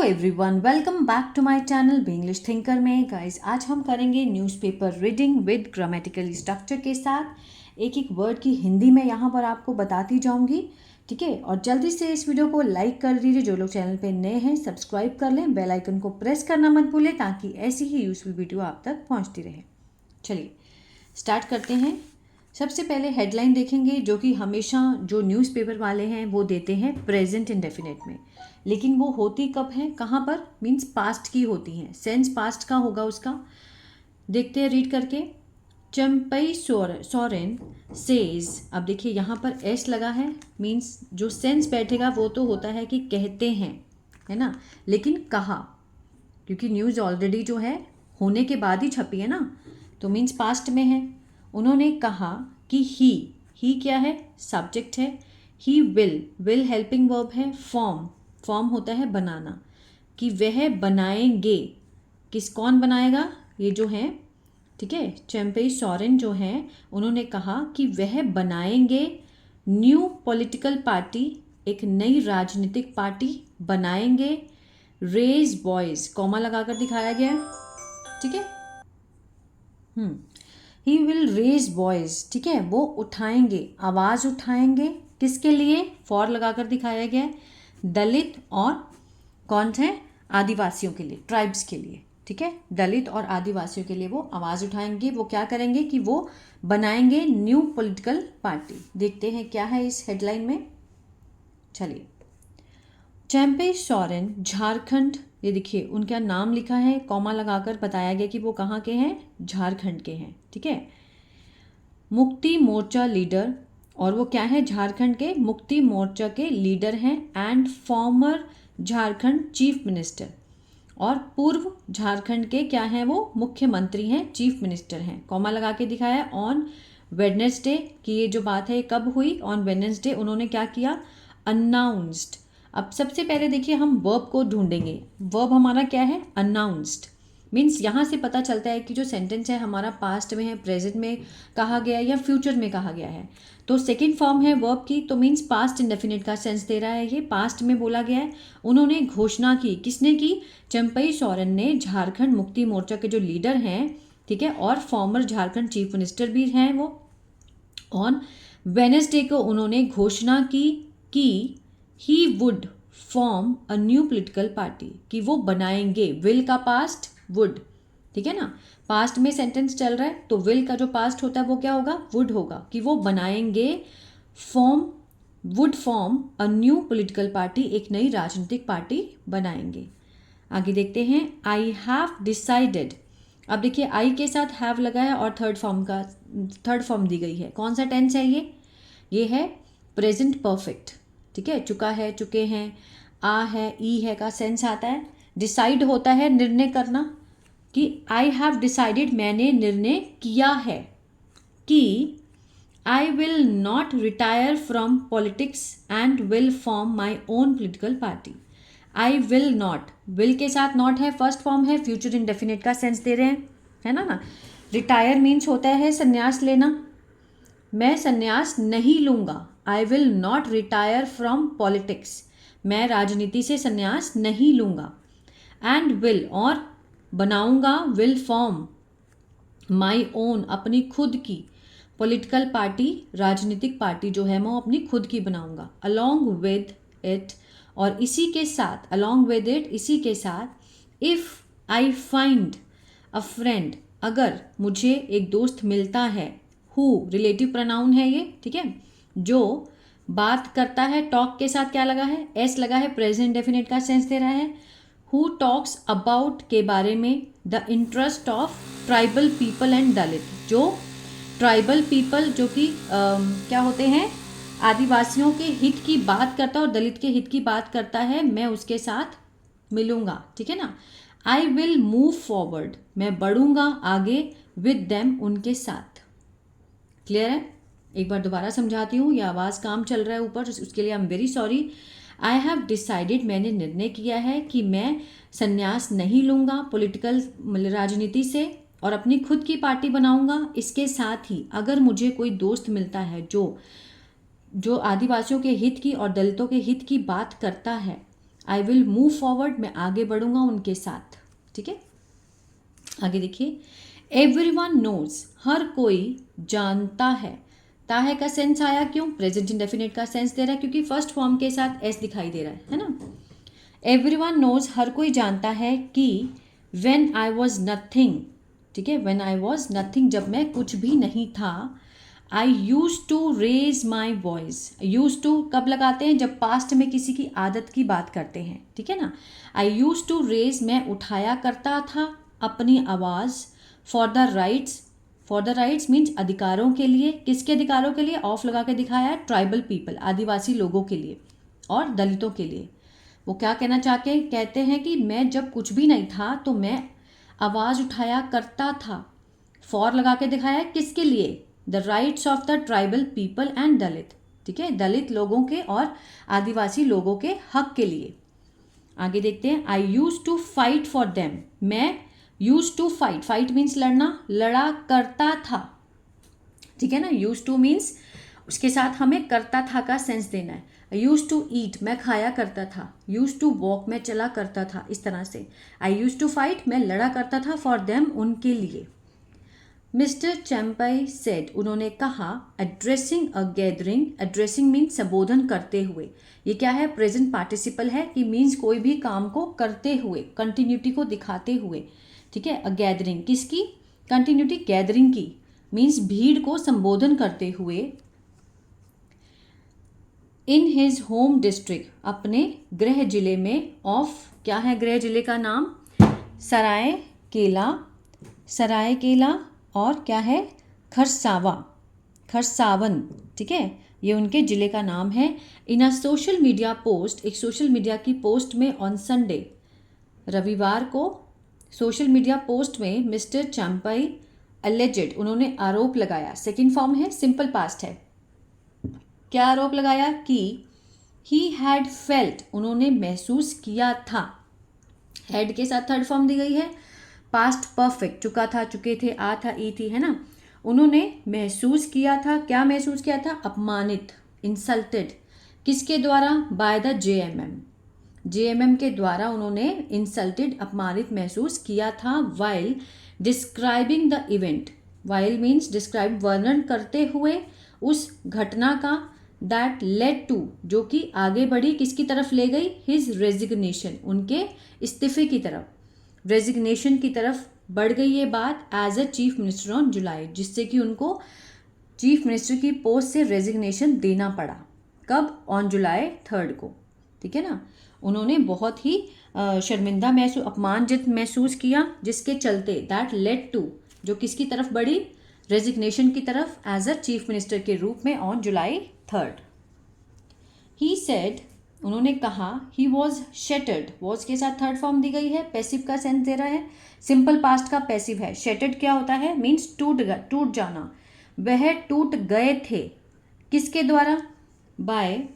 Everyone, welcome back to my channel B English thinker में। Guys, आज हम करेंगे newspaper reading with grammatical structure के साथ। एक एक वर्ड की हिंदी में यहाँ पर आपको बताती जाऊंगी, ठीक है। और जल्दी से इस वीडियो को लाइक कर दीजिए। जो लोग चैनल पे नए हैं सब्सक्राइब कर लें, बेल आइकन को प्रेस करना मत भूलें ताकि ऐसी ही यूजफुल वीडियो आप तक पहुँचती रहे। चलिए स्टार्ट करते हैं। सबसे पहले हेडलाइन देखेंगे, जो कि हमेशा जो न्यूज़पेपर वाले हैं वो देते हैं प्रेजेंट इंडेफिनिट में, लेकिन वो होती कब है, कहाँ पर, मीन्स पास्ट की होती हैं। सेंस पास्ट का होगा उसका। देखते हैं रीड करके। चंपई सोरेन सेज, अब देखिए यहाँ पर एस लगा है, मीन्स जो सेंस बैठेगा वो तो होता है कि कहते हैं, है ना, लेकिन कहा, क्योंकि न्यूज़ ऑलरेडी जो है होने के बाद ही छपी है ना, तो मीन्स पास्ट में है। उन्होंने कहा कि ही क्या है, सब्जेक्ट है। ही विल हेल्पिंग वर्ब है। फॉर्म होता है बनाना, कि वह बनाएंगे। कौन बनाएगा, ये जो है, ठीक है। चंपई सोरेन जो हैं उन्होंने कहा कि वह बनाएंगे न्यू पॉलिटिकल पार्टी, एक नई राजनीतिक पार्टी बनाएंगे। रेज बॉयज, कॉमा लगाकर दिखाया गया है, ठीक है। ही विल रेज बॉयज, ठीक है, वो उठाएंगे, आवाज़ उठाएंगे। किसके लिए, फॉर लगाकर दिखाया गया है, दलित और कौन थे, आदिवासियों के लिए, ट्राइब्स के लिए, ठीक है। दलित और आदिवासियों के लिए वो आवाज़ उठाएंगे। वो क्या करेंगे कि वो बनाएंगे न्यू पॉलिटिकल पार्टी। देखते हैं क्या है इस हेडलाइन में। चलिए, चंपई सोरेन झारखंड, ये देखिए उनका नाम लिखा है, कॉमा लगाकर बताया गया कि वो कहाँ के हैं, झारखंड के हैं, ठीक है। मुक्ति मोर्चा लीडर, और वो क्या है, झारखंड के मुक्ति मोर्चा के लीडर हैं। And farmer Jharkhand chief minister, और पूर्व झारखंड के क्या हैं, वो मुख्यमंत्री हैं, चीफ मिनिस्टर हैं। कॉमा लगा के दिखाया है। ऑन वेडनेसडे की ये जो बात है कब हुई, ऑन वेडनेसडे उन्होंने क्या किया, अनाउंस्ड। अब सबसे पहले देखिए हम वर्ब को ढूंढेंगे। वर्ब हमारा क्या है, अनाउंस्ड। मीन्स यहाँ से पता चलता है कि जो सेंटेंस है हमारा पास्ट में है, प्रेजेंट में कहा गया है या फ्यूचर में कहा गया है। तो सेकंड फॉर्म है वर्ब की, तो मीन्स पास्ट इंडेफिनिट का सेंस दे रहा है। ये पास्ट में बोला गया है। उन्होंने घोषणा की, किसने की, चंपई सोरेन ने, झारखंड मुक्ति मोर्चा के जो लीडर हैं, ठीक है, और फॉर्मर झारखंड चीफ मिनिस्टर भी हैं वो। ऑन वेडनेसडे को उन्होंने घोषणा की he would form a new political party, कि वो बनाएंगे। विल का पास्ट वुड, ठीक है ना, पास्ट में सेंटेंस चल रहा है तो विल का जो पास्ट होता है वो क्या होगा, वुड होगा, कि वो बनाएंगे, would form a new political party, एक नई राजनीतिक पार्टी बनाएंगे। आगे देखते हैं। आई हैव डिसाइडेड, अब देखिए आई के साथ हैव लगा है और थर्ड फॉर्म दी गई है। कौन सा टेंस है ये है प्रेजेंट परफेक्ट, ठीक है। चुका है, चुके हैं, आ है, ई है का सेंस आता है। डिसाइड होता है निर्णय करना, कि आई हैव डिसाइडेड, मैंने निर्णय किया है कि I will not retire from politics and will form my own political party. I will not, will के साथ नॉट है, फर्स्ट फॉर्म है, फ्यूचर इंडेफिनिट का सेंस दे रहे हैं, है ना। रिटायर मीन्स होता है संन्यास लेना, मैं संन्यास नहीं लूँगा। I will not retire from politics, मैं राजनीति से संन्यास नहीं लूँगा। एंड विल, और बनाऊँगा, विल फॉर्म माई ओन, अपनी खुद की, पॉलिटिकल पार्टी, राजनीतिक पार्टी जो है मैं अपनी खुद की बनाऊँगा। अलॉन्ग विद इट, और इसी के साथ, अलॉन्ग विद इट, इसी के साथ। If I find a friend, अगर मुझे एक दोस्त मिलता है। हु रिलेटिव प्रोनाउन है ये, ठीक है, जो बात करता है, टॉक के साथ क्या लगा है, एस लगा है, प्रेजेंट डेफिनेट का सेंस दे रहा है। हु टॉक्स अबाउट, के बारे में, the interest of tribal people and Dalit, जो ट्राइबल पीपल जो कि क्या होते हैं, आदिवासियों के हित की बात करता है और दलित के हित की बात करता है, मैं उसके साथ मिलूंगा, ठीक है ना। आई विल मूव फॉरवर्ड, मैं बढ़ूंगा आगे, विद देम, उनके साथ। क्लियर है, एक बार दोबारा समझाती हूँ, यह आवाज़ काम चल रहा है ऊपर, उसके लिए I am very sorry. I have decided, मैंने निर्णय किया है कि मैं संन्यास नहीं लूँगा पॉलिटिकल, राजनीति से, और अपनी खुद की पार्टी बनाऊँगा। इसके साथ ही अगर मुझे कोई दोस्त मिलता है जो आदिवासियों के हित की और दलितों के हित की बात करता है, आई विल मूव फॉरवर्ड, मैं आगे बढ़ूंगा उनके साथ। ठीक है, आगे देखिए, एवरीवन नोज, हर कोई जानता है। ता है का सेंस आया, क्यों? प्रेजेंट इंडेफिनिट का सेंस दे रहा है क्योंकि फर्स्ट फॉर्म के साथ एस दिखाई दे रहा है ना। एवरीवन नोज, हर कोई जानता है कि व्हेन आई वॉज नथिंग, ठीक है, व्हेन आई वॉज नथिंग, जब मैं कुछ भी नहीं था, I use to raise my voice. Use to कब लगाते हैं? जब पास्ट में किसी की आदत की बात करते हैं, ठीक है ना। आई यूज टू रेज, मैं उठाया करता था अपनी आवाज़, for the rights, for the rights means अधिकारों के लिए। किसके अधिकारों के लिए? ऑफ लगा के दिखाया है, ट्राइबल पीपल, आदिवासी लोगों के लिए और दलितों के लिए। वो क्या कहना चाहते कहते हैं कि मैं जब कुछ भी नहीं था तो मैं आवाज़ उठाया करता था। फॉर लगा के दिखाया है, किसके लिए? The rights of the tribal people and Dalit, ठीक है, दलित लोगों के और आदिवासी लोगों के हक के लिए। आगे देखते हैं, I use to fight for them, मैं use to fight, fight means लड़ना, लड़ा करता था, ठीक है ना। यूज टू मीन्स उसके साथ हमें करता था का सेंस देना है। यूज टू ईट, मैं खाया करता था। यूज टू वॉक, मैं चला करता था, इस तरह से। आई यूज टू फाइट, मैं लड़ा करता था, फॉर देम, उनके लिए। मिस्टर चैम्पाई सेड, उन्होंने कहा, एड्रेसिंग अ गैदरिंग, एड्रेसिंग मीन्स संबोधन करते हुए। ये क्या है? प्रेजेंट पार्टिसिपल है कि मीन्स कोई भी काम को करते हुए, कंटिन्यूटी को दिखाते हुए, ठीक है। अ गैदरिंग, किसकी कंटिन्यूटी? गैदरिंग की, मीन्स भीड़ को संबोधन करते हुए। इन हिज होम डिस्ट्रिक्ट, अपने गृह जिले में, ऑफ, क्या है गृह जिले का नाम? सराय केला, सराय केला, और क्या है? खरसावा, खरसावन, ठीक है, ये उनके जिले का नाम है। इन अ सोशल मीडिया पोस्ट, एक सोशल मीडिया की पोस्ट में, ऑन संडे, रविवार को, सोशल मीडिया पोस्ट में मिस्टर चैम्पाई अलेजेड, उन्होंने आरोप लगाया। सेकंड फॉर्म है, सिंपल पास्ट है। क्या आरोप लगाया? कि ही हैड फेल्ट, उन्होंने महसूस किया था। हैड के साथ थर्ड फॉर्म दी गई है, पास्ट परफेक्ट, चुका था, चुके थे, आ था, ई थी, है ना। उन्होंने महसूस किया था, क्या महसूस किया था? अपमानित, इंसल्टेड, किसके द्वारा? बाय द जेएमएम, जेएमएम के द्वारा उन्होंने इंसल्टेड, अपमानित महसूस किया था। While describing the event, while means describe, वर्णन करते हुए उस घटना का, दैट लेड टू, जो कि आगे बढ़ी, किसकी तरफ ले गई? हिज रेजिग्नेशन, उनके इस्तीफे की तरफ, रेजिग्नेशन की तरफ बढ़ गई ये बात, as a chief minister on July, जिससे कि उनको चीफ मिनिस्टर की पोस्ट से रेजिग्नेशन देना पड़ा। कब? ऑन जुलाई 3 को, ठीक है ना। उन्होंने बहुत ही शर्मिंदा महसूस, अपमानजित महसूस किया, जिसके चलते, दैट लेड टू, जो किसकी तरफ बढ़ी? रेजिग्नेशन की तरफ, एज अ चीफ मिनिस्टर के रूप में, ऑन जुलाई 3। ही सेड, उन्होंने कहा, ही वॉज शेटर्ड, वॉज के साथ थर्ड फॉर्म दी गई है, पैसिव का सेंस दे रहा है, सिंपल पास्ट का पैसिव है। शेटर्ड क्या होता है? मीन्स टूट जाना। वह टूट गए थे, किसके द्वारा? बाय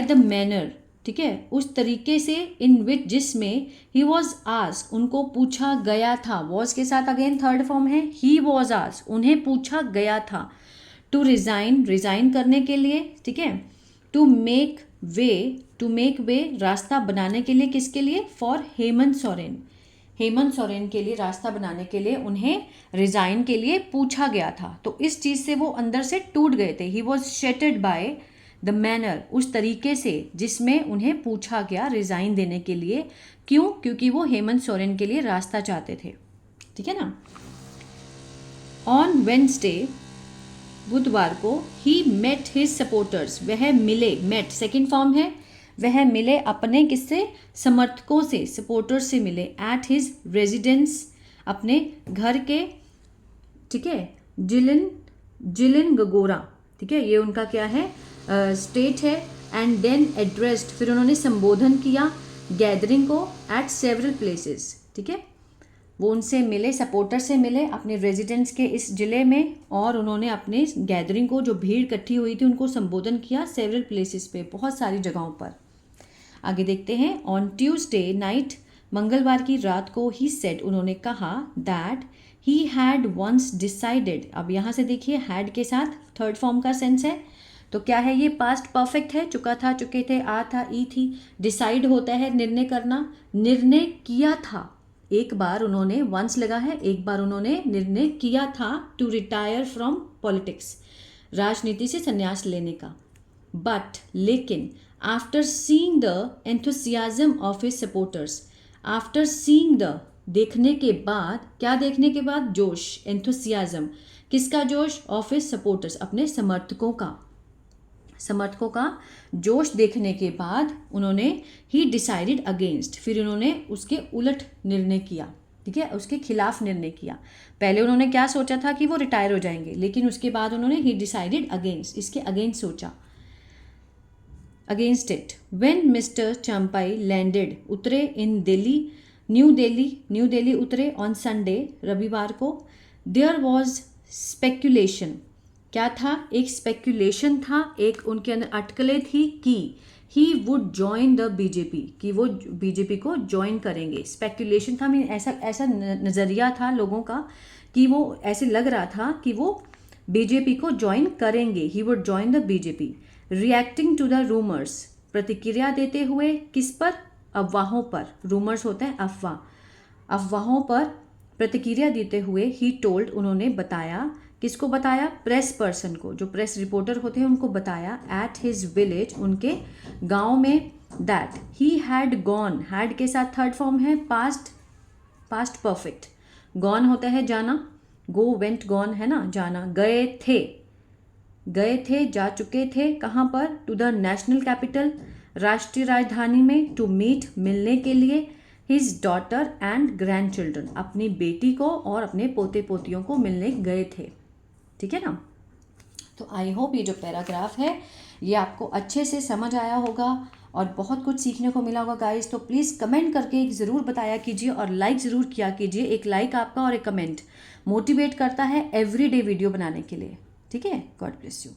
द मैनर, ठीक है, उस तरीके से, इन विच, जिसमें, ही वॉज आस्क्ड, उनको पूछा गया था। वॉज के साथ अगेन थर्ड फॉर्म है, ही वॉज आस्क्ड, उन्हें पूछा गया था। टू रिजाइन, रिजाइन करने के लिए, ठीक है। टू मेक वे, रास्ता बनाने के लिए, किसके लिए? फॉर हेमंत सोरेन, हेमंत सोरेन के लिए रास्ता बनाने के लिए उन्हें रिजाइन के लिए पूछा गया था। तो इस चीज़ से वो अंदर से टूट गए थे। He was shattered by the manner, उस तरीके से जिसमें उन्हें पूछा गया रिजाइन देने के लिए। क्यों? क्योंकि वो हेमंत सोरेन के लिए रास्ता चाहते थे, ठीक है ना। ऑन वेडनेसडे, बुधवार को, ही मेट हिज सपोर्टर्स, वह मिले, मेट सेकेंड फॉर्म है, वह मिले अपने किससे? समर्थकों से, सपोर्टर्स से मिले। एट हिज रेजिडेंस, अपने घर के, ठीक है, जिलिन गगोरा, ठीक है, ये उनका क्या है? स्टेट है। एंड देन एड्रेस्ड, फिर उन्होंने संबोधन किया गैदरिंग को, एट सेवरल प्लेसेस, ठीक है, वो उनसे मिले, सपोर्टर से मिले अपने रेजिडेंस के इस जिले में, और उन्होंने अपने गैदरिंग को, जो भीड़ इकट्ठी हुई थी, उनको संबोधन किया सेवरल प्लेसेस पे, बहुत सारी जगहों पर। आगे देखते हैं, ऑन ट्यूसडे नाइट, मंगलवार की रात को, ही सेड, उन्होंने कहा, that he had once decided, अब यहाँ से देखिए हैड के साथ थर्ड फॉर्म का सेंस है, तो क्या है ये? पास्ट परफेक्ट है, चुका था, चुके थे, आ था, ई थी। डिसाइड होता है निर्णय करना, निर्णय किया था। एक बार उन्होंने, वंस लगा है, एक बार उन्होंने निर्णय किया था टू रिटायर फ्रॉम पॉलिटिक्स, राजनीति से संन्यास लेने का। बट लेकिन after seeing the enthusiasm of his supporters, after seeing the, देखने के बाद, क्या देखने के बाद? जोश, एंथुसियाज्म, किसका जोश? ऑफ हिज सपोर्टर्स, अपने समर्थकों का, समर्थकों का जोश देखने के बाद उन्होंने ही डिसाइडेड अगेंस्ट, फिर उन्होंने उसके उलट निर्णय किया, ठीक है, उसके खिलाफ निर्णय किया। पहले उन्होंने क्या सोचा था कि वो रिटायर हो जाएंगे, लेकिन उसके बाद उन्होंने ही डिसाइडेड अगेंस्ट, इसके अगेंस्ट सोचा, against it. When mister Champai landed, उतरे इन दिल्ली, न्यू दिल्ली उतरे ऑन संडे, रविवार को। देयर वॉज स्पेक्यूलेशन, क्या था? एक स्पेक्यूलेशन था, एक उनके अंदर अटकलें थी कि ही वुड ज्वाइन द बीजेपी, कि वो बीजेपी को ज्वाइन करेंगे। स्पेक्यूलेशन था, मीन ऐसा नज़रिया था लोगों का कि वो ऐसे लग रहा था कि वो बीजेपी को ज्वाइन करेंगे, he would join the BJP. Reacting to the rumours, प्रतिक्रिया देते हुए, किस पर? अफवाहों पर। रूमर्स होते हैं अफवाह, अफवाहों पर प्रतिक्रिया देते हुए ही टोल्ड, उन्होंने बताया, किसको बताया? प्रेस पर्सन को, जो प्रेस रिपोर्टर होते हैं उनको बताया, एट हिज विलेज, उनके गांव में, that he had gone, had के साथ थर्ड फॉर्म है पास्ट परफेक्ट। गॉन होता है जाना, गो, वेंट, गॉन है ना, जाना, गए थे, जा चुके थे, कहाँ पर? टू द नेशनल कैपिटल, राष्ट्रीय राजधानी में, टू मीट, मिलने के लिए, his daughter and grand children, अपनी बेटी को और अपने पोते पोतियों को मिलने गए थे, ठीक है ना। तो आई होप ये जो पैराग्राफ है ये आपको अच्छे से समझ आया होगा और बहुत कुछ सीखने को मिला होगा गाइस। तो प्लीज़ कमेंट करके ज़रूर बताया कीजिए और लाइक ज़रूर किया कीजिए। एक लाइक आपका और एक कमेंट मोटिवेट करता है एवरीडे वीडियो बनाने के लिए, ठीक है। God bless you.